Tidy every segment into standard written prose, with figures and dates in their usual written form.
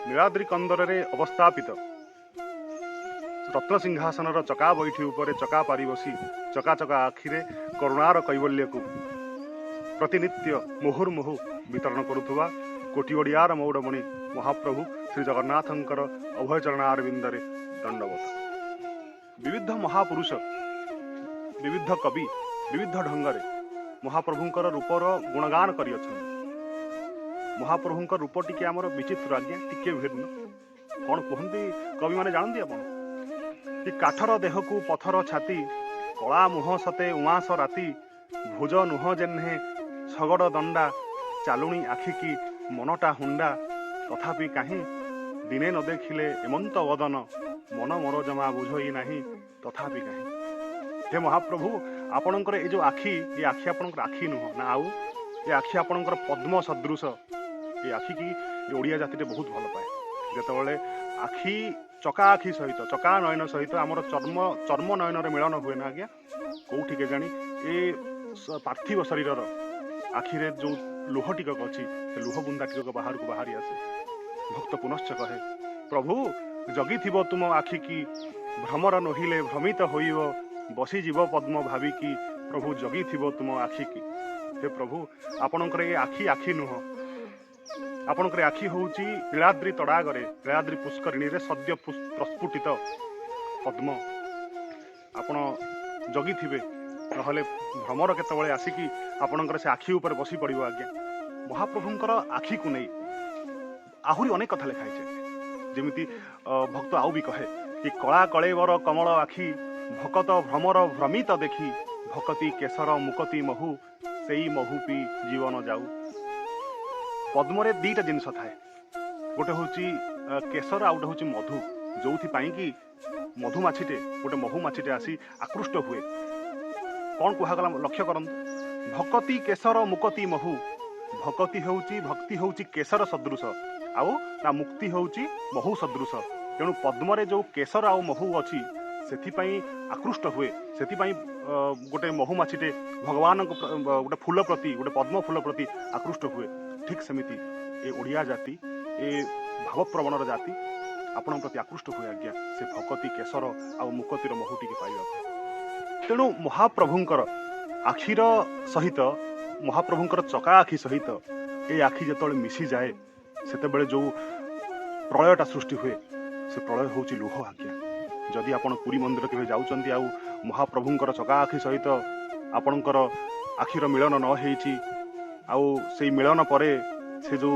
नीलाद्रि कंदरे अवस्थापित रत्नसिंहासन चका बैठी उपरे चका पारी बसी चका चका आखिरे करुणार कैवल्य को प्रतिनित्य मुहुर्मुहु वितरण करुवा कोटी ओडियार मौड़मणि महाप्रभु श्री जगन्नाथंकर अभय चरणारविंदरे दंडवत। विविध महापुरुष विविध कवि विविध ढंगरे महाप्रभुंकर रूपर गुणगान करि अछन। महाप्रभुंकर रूप टिके आमर विचित्र आज्ञा टिके भिन्न कौन कहते कवि माने जानती आपण कि काठर देह को पथर छाती कला मुह सते उमास राति भुज नुह जेन्हे छगड़ दंडा चालुणी आखि की मनटा हुंडा तथापि कहीं दिने न देखिले एमंत वदन मन मोर जमा बुझई नाही तथापि कहीं। हे महाप्रभु आपणकर ये जो आखि ये आखि आपणकर आखि नुह ना आउ ये आखि आपणकर पद्म सदृश ये आखि की ओडिया जाति बहुत भल पाए जेतेबेले आखि चका आखि सहित चका नयन सहित आमर चर्म नयन मिलन हुए ना आज्ञा कौटी के जानी ए पार्थिव शरीर आखिरे जो लुह टिकक अच्छी से लुह बुंदा टिकक बाहर को बाहरी आसे। भक्त पुनश्च कहे प्रभु जगी थिबो तुम आखि की भ्रमर नहिले भ्रमित होइब बसी जीव पद्म भाविकी प्रभु जगी थिबो तुम आखि की। हे प्रभु आपणकर ये आखि आखि नुह आपणकर आखि होउची नीलाद्रि तड़ागरे नीलाद्रि पुष्करिणी रे सद्य प्रस्फुटित पद्म आपण जगी थिबे नहले भ्रमर केतबळे आसिकी आपणकर से आखि ऊपर बसी पड़िबो आज्ञा। महाप्रभुंकर आखि को नहीं आहुरी अनेक कथा लिखाई है जेमिति भक्त आउ भी कहे कि कला कलेवर कमल आखि भकत भ्रमर भ्रमित देखी भकती केसर मुकती महु सेई महु पी जीवन जाऊ। पद्मरे दीटा जिनस थाए गोटे होची केसर आ गोटे होची मधु जोथि पाई कि मधुमाछीटे गोटे महुमाछीटे आसी आकृष्ट हुए कौन कहगला लक्ष्य करंतु भकती केसर मुकती महु भकती होउची भक्ति होउची केसर सदृश आउ ना मुक्ति होउची महु सदृश तेणु पद्मरे जो केसर आउ महु अछि सेथिपाई आकृष्ट हुए सेथिपाई गोटे महुमाछीटे भगवान गोटे फूल प्रति गोटे पद्म फूल प्रति आकृष्ट हुए। ठीक सेमिति ए ओडिया जाति ए भावप्रवणर जाति आपण प्रति आकृष्ट हुए आज्ञा से भकती केसर आउ मुकतिर महुटी के पाइबा। तेणु महाप्रभुंकर आखिर सहित महाप्रभुंकर चका आखि सहित ए आखि जेतବେଳେ मिसी जाए सेतेबेले जो प्रलयटा सृष्टि हुए से प्रलय होउची लुह आज्ञा। जदि आपण पुरी मंदिर केबे जाउचंती आउ महाप्रभुंकर चका आखि सहित आपणकर आखिर मिलन न हेइची आउ से मिलन परे से जो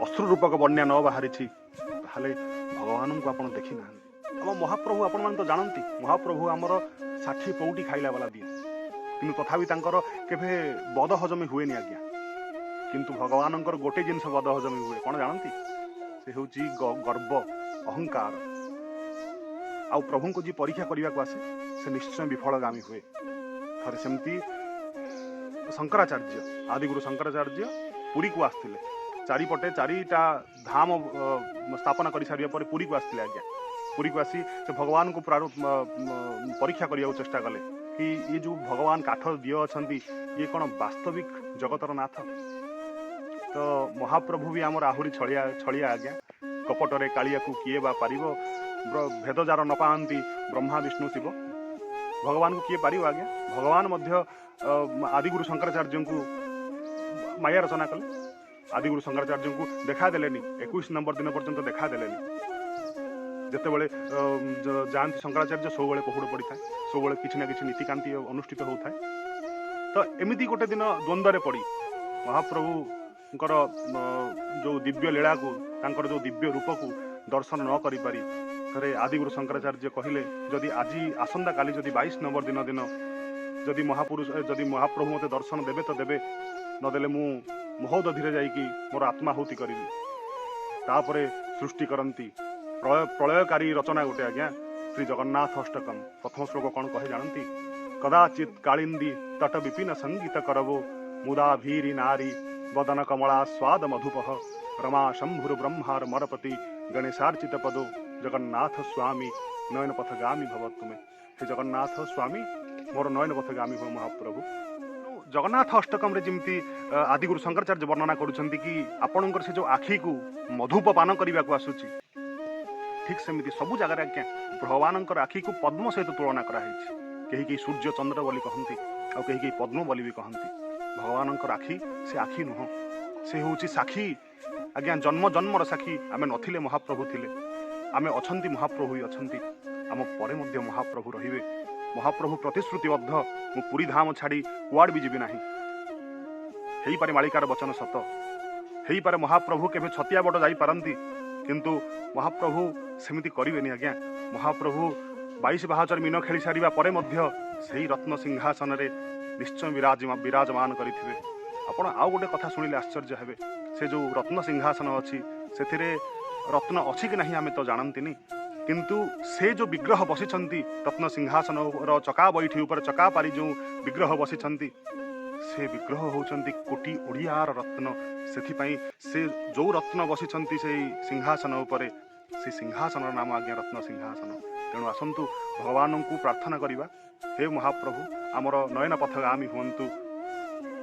अश्रु रूपक बन्या न बाहरी ताहले भगवान को आपण देखि ना। हम महाप्रभु आपण मान तो जानती महाप्रभु आमर 60 पौटी खाइला वाला दिए किंतु तथापि तांकर केभे बद हजमी हुए नि आज्ञा किंतु भगवानंकर गोटे जिनस बद हजमी हुए कौन जानती से होची गर्व अहंकार आउ प्रभु को जी परीक्षा करने को आसे से निश्चय विफलगामी हुए। थरे सेमती शंकराचार्य आदिगुरु शंकराचार्य पुरी को आसते चारिपटे चारिटा धाम स्थापना कर सारे पुरी को आसते आज्ञा पुरी को आसी से भगवान को परीक्षा करने चेष्टा कले कि ये जो भगवान काठ दिय अच्छा ये कौन वास्तविक जगतर नाथ। तो महाप्रभु भी आमर आहुरी छड़िया आज्ञा कपटरे कालिया को किए बा पारिबो भेद जार न पाती ब्रह्मा विष्णु शिव भगवान को किए पारिबो आज्ञा। भगवान मध्य आदिगुरु शंकराचार्य को माया रचना कले आदिगुरु शंकराचार्य को देखा देलेनी 21 नंबर दिन पर्यंत देखा देलेनी जितेबले जाती शंकराचार्य सब पहुड़ पड़ी था सब किसी ना कि नीतिकांति अनुष्ठित होता है। तो एमती गोटे दिन द्वंद्व पड़ी महाप्रभुंकर जो दिव्य लीला को तांकर जो दिव्य रूप को दर्शन न करि पारी थे आदिगुरु शंकराचार्य कहले जदि आज आसंता काली जदि 22 नंबर दिन दिन जदि महाप्रभु मते दर्शन देवे तो देवे नदेले मु महोदधीरे जाइकी मोर आत्माहुति करी तापरे सृष्टि करती प्रलयकारी रचना गोटे आज्ञा श्री जगन्नाथ अष्टकम प्रथम श्लोक कौन कहे जानती कदाचित कालिंदी तट विपिन संगीत करवो मुदा भीरी नारी वदन कमला स्वाद मधुपह रमा शंभुर ब्रह्मार मरपति गणेशार्चित पदो जगन्नाथ स्वामी नयन पथगामी भवत तुम्हें। हे जगन्नाथ स्वामी मोर नयन पथगामी हो महाप्रभु। जगन्नाथ अष्टकम जमी आदिगुरु शंकराचार्य वर्णना करुँच कि आपणकर से जो आखि को मधुपान करने को आसूची ठीक सेमती सब जगह आज्ञा भगवान आखि को पद्म सहित तुलना कराई कहीं सूर्य चंद्र बोली कहती आ कहीं पद्म बोली भी कहती भगवान आखि से आखि नुह से हूँ साक्षी आज्ञा जन्म जन्मर साक्षी आम नथिले महाप्रभु थिले आम अछंती महाप्रभु ही अछंती आम परे मध्य महाप्रभु रहिबे महाप्रभु प्रतिश्रुतिबद्ध मु पुरी धाम छाड़ी कुआड़ भी जीवी नाही हेई पारे मालिकार वचन सत हेई पारे महाप्रभु केबे छतिया बट जाई पारंती किंतु महाप्रभु सेमिति करिवेनी आज्ञा महाप्रभु 22 बाहाचर मीन खेली सारिबा परे मध्य सेही रत्न सिंहासन रे निश्चय विराजमान करिथिबे आपण आउ गोटे कथा शुणिले आश्चर्य हेबे से जो रत्न सिंहासन अच्छी से रत्न अच्छी कि नहीं आमे तो जानतीनी किंतु से जो विग्रह बसिछंती रत्न सिंहासन चका बैठी ऊपर चका पारी जो विग्रह बसिछंती से विग्रह होचंती कोटी ओडियार रत्न सेथिपाई से जो रत्न बसिछंती से सिंहासन उपरे से सिंहासन नाम आज्ञा रत्न सिंहासन तेणु आसंतु भगवान को प्रार्थना करिबा हे महाप्रभु आमर नयन पथगामी हुंतु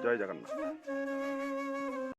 जय जगन्नाथ।